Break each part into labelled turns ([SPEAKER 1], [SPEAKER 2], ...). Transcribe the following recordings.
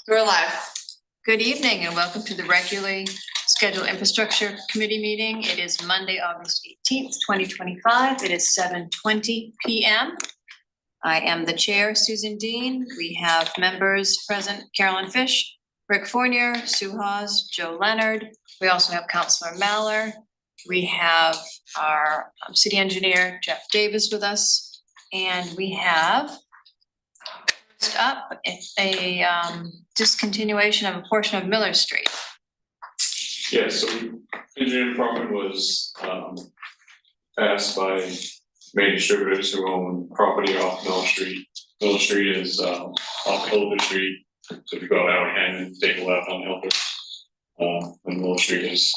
[SPEAKER 1] We're live.
[SPEAKER 2] Good evening and welcome to the regularly scheduled Infrastructure Committee meeting. It is Monday, August 18th, 2025. It is 7:20 p.m. I am the chair, Susan Dean. We have members present, Carolyn Fish, Rick Fournier, Sue Hawes, Joe Leonard. We also have Councilor Maller. We have our city engineer, Jeff Davis, with us. And we have first up a discontinuation of a portion of Miller Street.
[SPEAKER 3] Yeah, so engineering department was asked by main distributors who own property off Mill Street. Mill Street is off Hilder Street. So if you go out and take a left on Hilder, and Mill Street is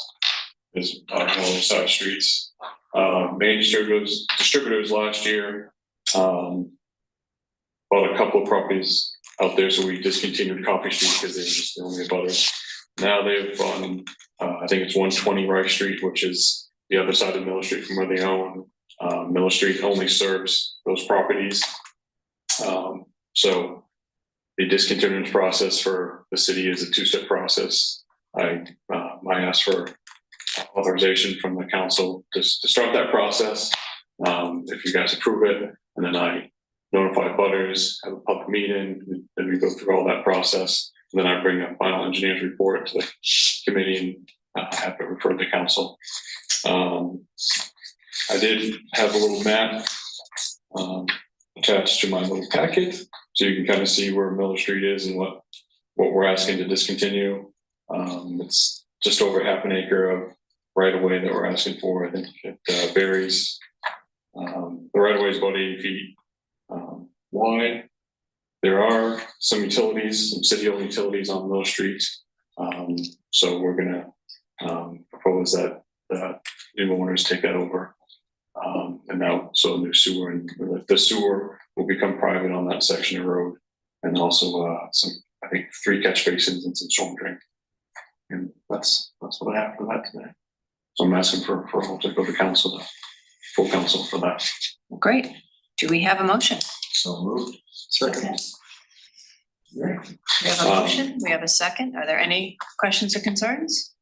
[SPEAKER 3] on the other side of streets. Main distributors last year bought a couple of properties out there, so we discontinued Coffee Street because they were just the only butters. Now they've on, I think it's 120 Rice Street, which is the other side of Miller Street from where they own. Miller Street only serves those properties. So the discontinuance process for the city is a two-step process. I asked for authorization from the council to start that process. If you guys approve it, and then I notify butters, have a public meeting, then we go through all that process. And then I bring a final engineer's report to the committee and have it referred to council. I did have a little map attached to my little packet, so you can kind of see where Miller Street is and what we're asking to discontinue. It's just over half an acre of right of way that we're asking for. I think it varies. The right of way is about 80 feet wide. There are some utilities, some city-owned utilities on Mill Street. So we're gonna propose that new owners take that over. And now, so new sewer, and the sewer will become private on that section of road. And also some, I think 3 catch basins and some storm drain. And that's what I have for that today. So I'm asking for approval to go to council, full council for that.
[SPEAKER 2] Great. Do we have a motion?
[SPEAKER 3] So moved.
[SPEAKER 2] Second. We have a motion. We have a second. Are there any questions or concerns?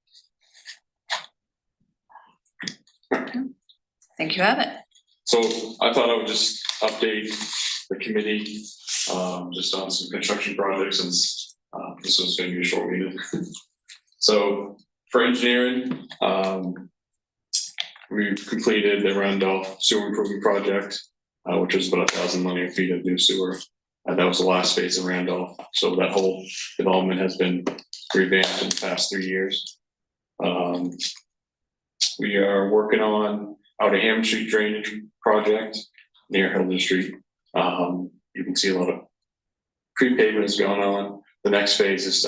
[SPEAKER 2] I think you have it.
[SPEAKER 3] So I thought I would just update the committee just on some construction projects, and this was going to be a short meeting. So for engineering, we've completed the Randolph sewer improvement project, which was about 1,000 linear feet of new sewer. That was the last phase in Randolph. So that whole development has been revamped in the past 3 years. We are working on Outer Hammond Street drainage project near Hilden Street. You can see a lot of pre-pavement is going on. The next phase is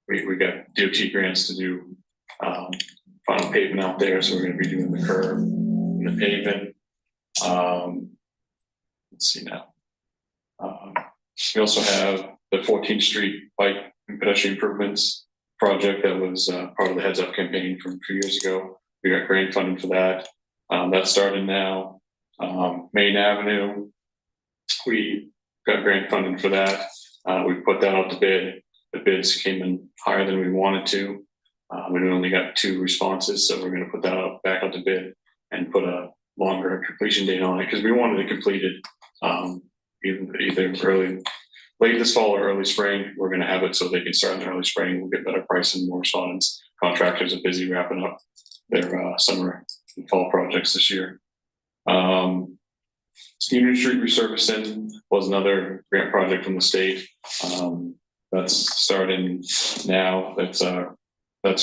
[SPEAKER 3] we got DOT grants to do final pavement out there, so we're going to be doing the curb and the pavement. Let's see now. We also have the 14th Street bike and pedestrian improvements project that was part of the Heads Up campaign from a few years ago. We got grant funding for that. That's starting now. Main Avenue, we got grant funding for that. We put that out to bid. The bids came in higher than we wanted to. We only got 2 responses, so we're going to put that back out to bid and put a longer completion date on it because we wanted it completed either late this fall or early spring. We're going to have it so they can start in the early spring. We'll get better pricing, more respondents. Contractors are busy wrapping up their summer and fall projects this year. Union Street resurfacing was another grant project from the state. That's starting now. That's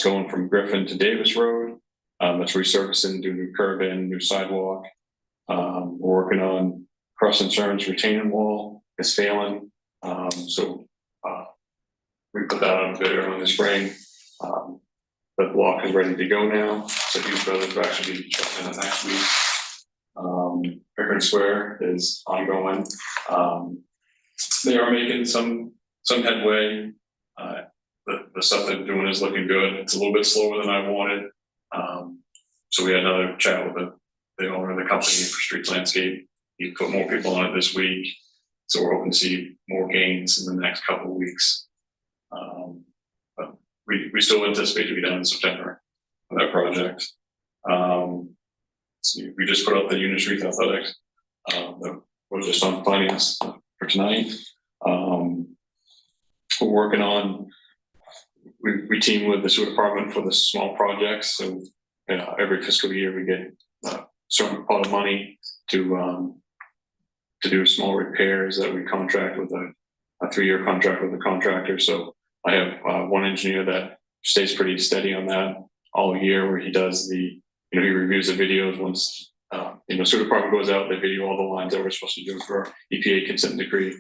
[SPEAKER 3] going from Griffin to Davis Road. That's resurfacing, doing new curb in, new sidewalk. We're working on cross insurance retaining wall. It's failing. So we put that on bid early in the spring. The block is ready to go now. So Hughes Brothers will actually be shutting in next week. Pickering Square is ongoing. They are making some headway. The stuff they're doing is looking good. It's a little bit slower than I wanted. So we had another chat with the owner of the company for Streets Landscape. He put more people on it this week. So we're hoping to see more gains in the next couple of weeks. But we still anticipate to be done in September for that project. So we just put up the Union Street Athletics. That was just on finance for tonight. We're working on, we team with the sewer department for the small projects. So every fiscal year we get a certain pot of money to do small repairs that we contract with a 3-year contract with the contractor. So I have one engineer that stays pretty steady on that all year, where he does he reviews the videos once, sewer department goes out, they video all the lines that we're supposed to do for EPA consent decree.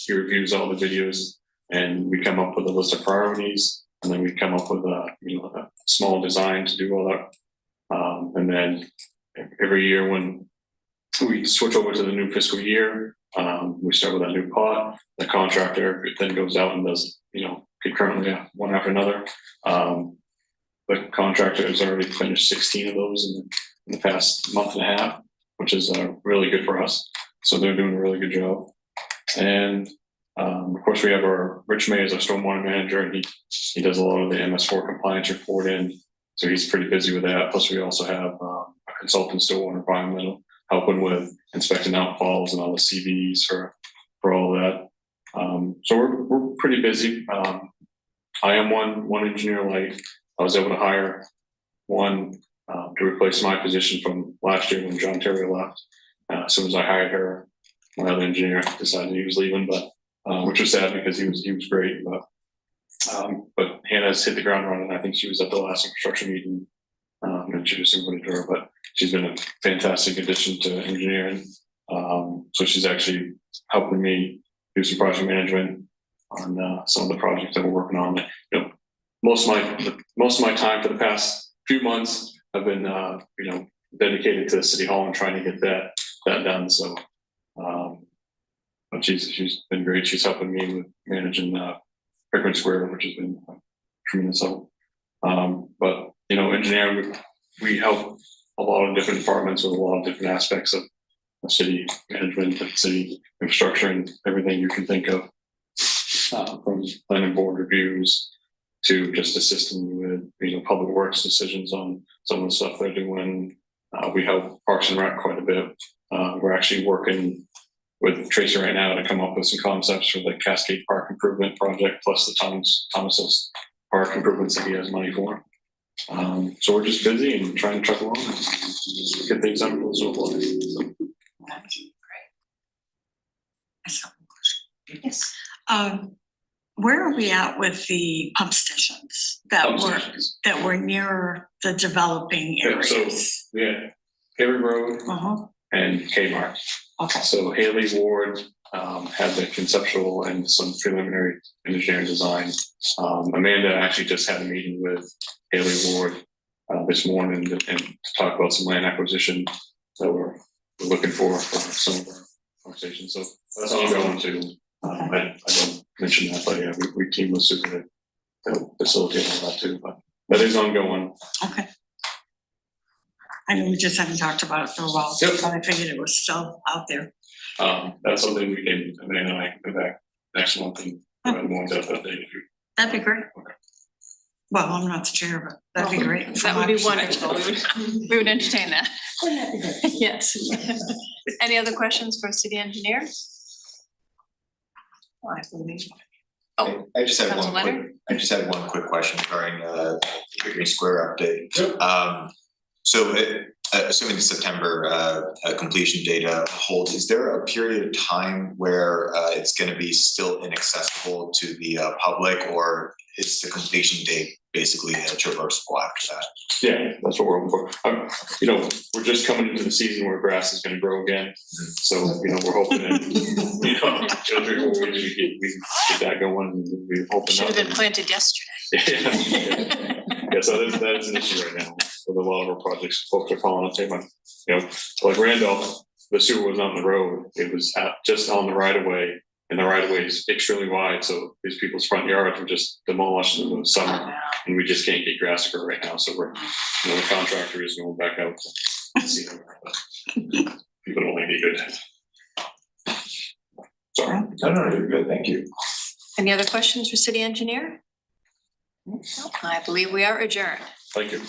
[SPEAKER 3] He reviews all the videos, and we come up with a list of priorities, and then we come up with a small design to do all that. And then every year when we switch over to the new fiscal year, we start with that new pot. The contractor then goes out and does, concurrently one after another. The contractor has already finished 16 of those in the past month and a half, which is really good for us. So they're doing a really good job. And of course, we have Rich May as our stormwater manager, and he does a lot of the MS4 compliance reporting. So he's pretty busy with that. Plus, we also have a consultant, Stillwater Environmental, helping with inspecting outfalls and all the CVs for all that. So we're pretty busy. I am one engineer light. I was able to hire one to replace my position from last year when John Terry left. As soon as I hired her, my other engineer decided he was leaving, but which was sad because he was great. But Hannah's hit the ground running. I think she was at the last infrastructure meeting introducing everybody to her, but she's been a fantastic addition to engineering. So she's actually helping me do some project management on some of the projects that we're working on. Most of my time for the past few months have been dedicated to City Hall and trying to get that done. So, but she's been great. She's helping me with managing Pickering Square, which has been tremendous help. But engineering, we help a lot of different departments with a lot of different aspects of city management, city infrastructure, and everything you can think of, from planning board reviews to just assisting with public works decisions on some of the stuff they're doing. We help Parks and Rec quite a bit. We're actually working with Tracy right now to come up with some concepts for the Cascade Park Improvement Project, plus the Thomas Park improvements that he has money for. So we're just busy and trying to truck along and get things done for the sewer board.
[SPEAKER 2] Yes.
[SPEAKER 1] Where are we at with the pump stations that were near the developing areas?
[SPEAKER 3] Yeah, so Haley Road and Kmart.
[SPEAKER 1] Okay.
[SPEAKER 3] So Haley Ward had the conceptual and some preliminary engineering design. Amanda actually just had a meeting with Haley Ward this morning and to talk about some land acquisition that we're looking for some of our conversations. So that's ongoing too. I don't mention that, but yeah, we team with Super to facilitate all that too. But that is ongoing.
[SPEAKER 1] Okay. I know we just haven't talked about it for a while,
[SPEAKER 3] Yep.
[SPEAKER 1] but I figured it was still out there.
[SPEAKER 3] That's something we can, Amanda and I can go back next month and provide more depth update if you.
[SPEAKER 1] That'd be great.
[SPEAKER 3] Okay.
[SPEAKER 1] Well, I'm not the chair, but that'd be great.
[SPEAKER 2] That would be wonderful. We would entertain that.
[SPEAKER 1] That'd be great.
[SPEAKER 2] Yes. Any other questions for city engineer? Oh,
[SPEAKER 4] I just had
[SPEAKER 2] Council
[SPEAKER 4] one quick question regarding the Pickering Square update. So assuming the September completion data holds, is there a period of time where it's going to be still inaccessible to the public, or is the completion date basically traversable after that?
[SPEAKER 3] Yeah, that's what we're hoping for. We're just coming into the season where grass is going to grow again. So, we're hoping that, 3 or 4 weeks we can get that going. And we're hoping
[SPEAKER 2] should have been planted yesterday.
[SPEAKER 3] Yeah, so that is an issue right now with a lot of our projects. Folks are calling us saying, like Randolph, the sewer was on the road. It was just on the right of way, and the right of way is extremely wide. So these people's front yards were just demolished in the summer, and we just can't get grass to grow right now. So we're, the contractor is going back out to see them. People don't like it good. Sorry,
[SPEAKER 4] No, you're good, thank you.
[SPEAKER 2] Any other questions for city engineer? I believe we are adjourned.
[SPEAKER 3] thank you.